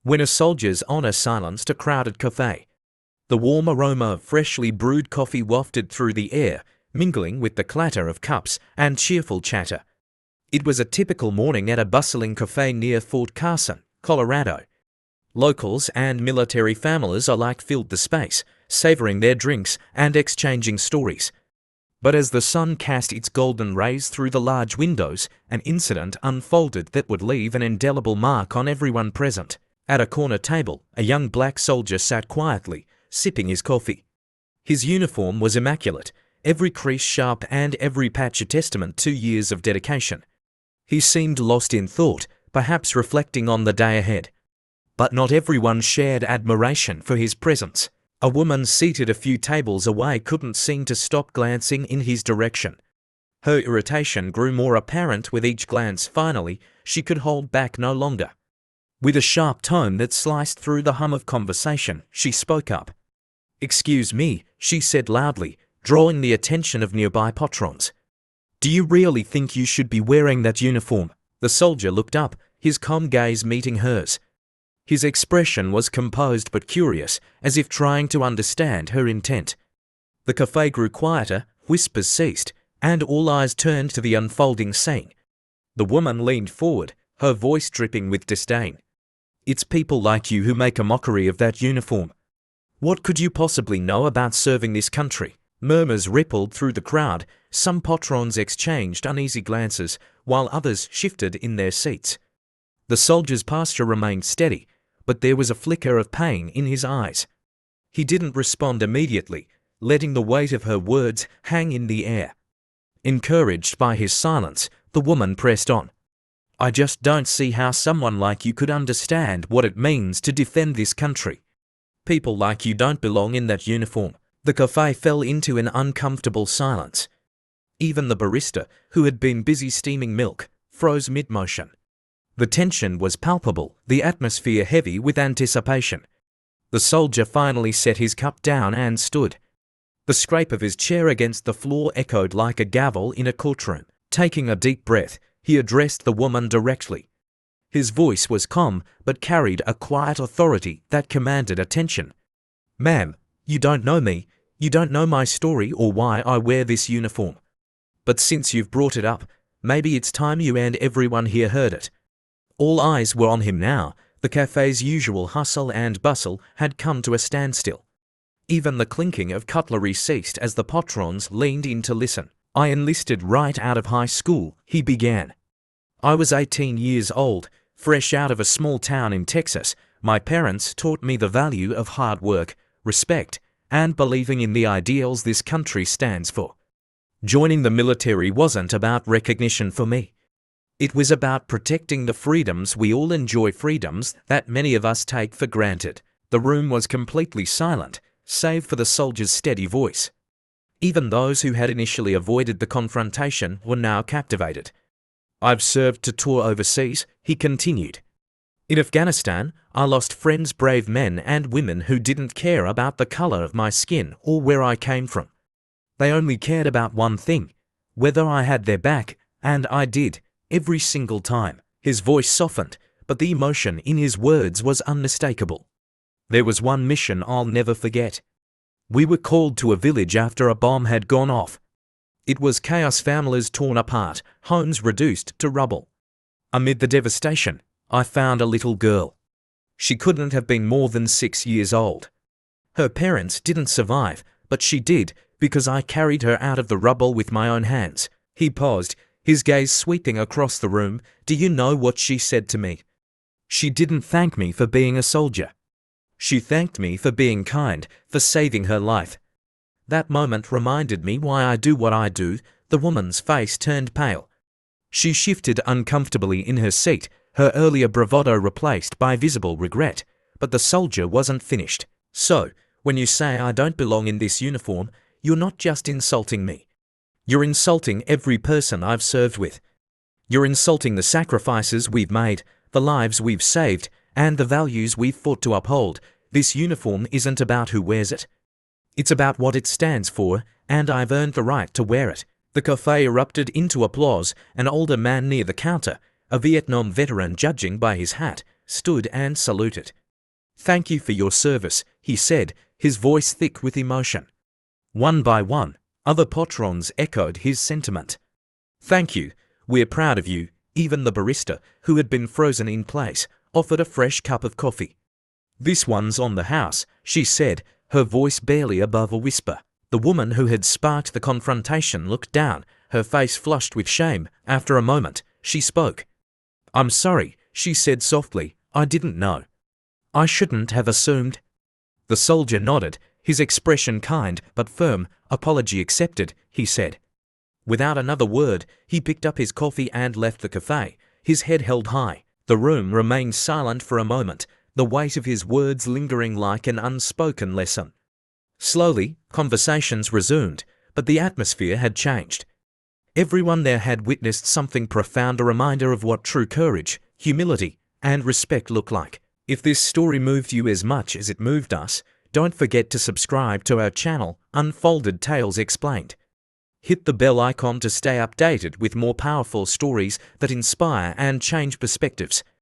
when a soldier's honor silenced a crowded café. The warm aroma of freshly brewed coffee wafted through the air, mingling with the clatter of cups and cheerful chatter. It was a typical morning at a bustling café near Fort Carson, Colorado. Locals and military families alike filled the space, savoring their drinks and exchanging stories. But as the sun cast its golden rays through the large windows, an incident unfolded that would leave an indelible mark on everyone present. At a corner table, a young black soldier sat quietly, sipping his coffee. His uniform was immaculate, every crease sharp and every patch a testament to years of dedication. He seemed lost in thought, perhaps reflecting on the day ahead. But not everyone shared admiration for his presence. A woman seated a few tables away couldn't seem to stop glancing in his direction. Her irritation grew more apparent with each glance. Finally, she could hold back no longer. With a sharp tone that sliced through the hum of conversation, she spoke up. "Excuse me," she said loudly, drawing the attention of nearby patrons. "Do you really think you should be wearing that uniform?" The soldier looked up, his calm gaze meeting hers. His expression was composed but curious, as if trying to understand her intent. The café grew quieter, whispers ceased, and all eyes turned to the unfolding scene. The woman leaned forward, her voice dripping with disdain. "It's people like you who make a mockery of that uniform. What could you possibly know about serving this country?" Murmurs rippled through the crowd. Some patrons exchanged uneasy glances, while others shifted in their seats. The soldier's posture remained steady, but there was a flicker of pain in his eyes. He didn't respond immediately, letting the weight of her words hang in the air. Encouraged by his silence, the woman pressed on. "I just don't see how someone like you could understand what it means to defend this country. People like you don't belong in that uniform." The café fell into an uncomfortable silence. Even the barista, who had been busy steaming milk, froze mid-motion. The tension was palpable, the atmosphere heavy with anticipation. The soldier finally set his cup down and stood. The scrape of his chair against the floor echoed like a gavel in a courtroom. Taking a deep breath, he addressed the woman directly. His voice was calm, but carried a quiet authority that commanded attention. "Ma'am, you don't know me. You don't know my story or why I wear this uniform. But since you've brought it up, maybe it's time you and everyone here heard it." All eyes were on him now. The café's usual hustle and bustle had come to a standstill. Even the clinking of cutlery ceased as the patrons leaned in to listen. "I enlisted right out of high school," he began. "I was 18 years old, fresh out of a small town in Texas. My parents taught me the value of hard work, respect, and believing in the ideals this country stands for. Joining the military wasn't about recognition for me. It was about protecting the freedoms we all enjoy, freedoms that many of us take for granted." The room was completely silent, save for the soldier's steady voice. Even those who had initially avoided the confrontation were now captivated. "I've served to tour overseas," he continued. "In Afghanistan, I lost friends, brave men and women who didn't care about the color of my skin or where I came from. They only cared about one thing, whether I had their back, and I did, every single time." His voice softened, but the emotion in his words was unmistakable. "There was one mission I'll never forget. We were called to a village after a bomb had gone off. It was chaos, families torn apart, homes reduced to rubble. Amid the devastation, I found a little girl. She couldn't have been more than 6 years old. Her parents didn't survive, but she did because I carried her out of the rubble with my own hands." He paused, his gaze sweeping across the room. "Do you know what she said to me? She didn't thank me for being a soldier. She thanked me for being kind, for saving her life. That moment reminded me why I do what I do." The woman's face turned pale. She shifted uncomfortably in her seat, her earlier bravado replaced by visible regret. But the soldier wasn't finished. "So, when you say I don't belong in this uniform, you're not just insulting me. You're insulting every person I've served with. You're insulting the sacrifices we've made, the lives we've saved, and the values we've fought to uphold. This uniform isn't about who wears it. It's about what it stands for, and I've earned the right to wear it." The café erupted into applause. An older man near the counter, a Vietnam veteran judging by his hat, stood and saluted. "Thank you for your service," he said, his voice thick with emotion. One by one, other patrons echoed his sentiment. "Thank you. We're proud of you." Even the barista, who had been frozen in place, offered a fresh cup of coffee. "This one's on the house," she said, her voice barely above a whisper. The woman who had sparked the confrontation looked down, her face flushed with shame. After a moment, she spoke. "I'm sorry," she said softly. "I didn't know. I shouldn't have assumed." The soldier nodded, his expression kind but firm. "Apology accepted," he said. Without another word, he picked up his coffee and left the cafe, his head held high. The room remained silent for a moment, the weight of his words lingering like an unspoken lesson. Slowly, conversations resumed, but the atmosphere had changed. Everyone there had witnessed something profound, a reminder of what true courage, humility, and respect look like. If this story moved you as much as it moved us, don't forget to subscribe to our channel, Unfolded Tales Explained. Hit the bell icon to stay updated with more powerful stories that inspire and change perspectives.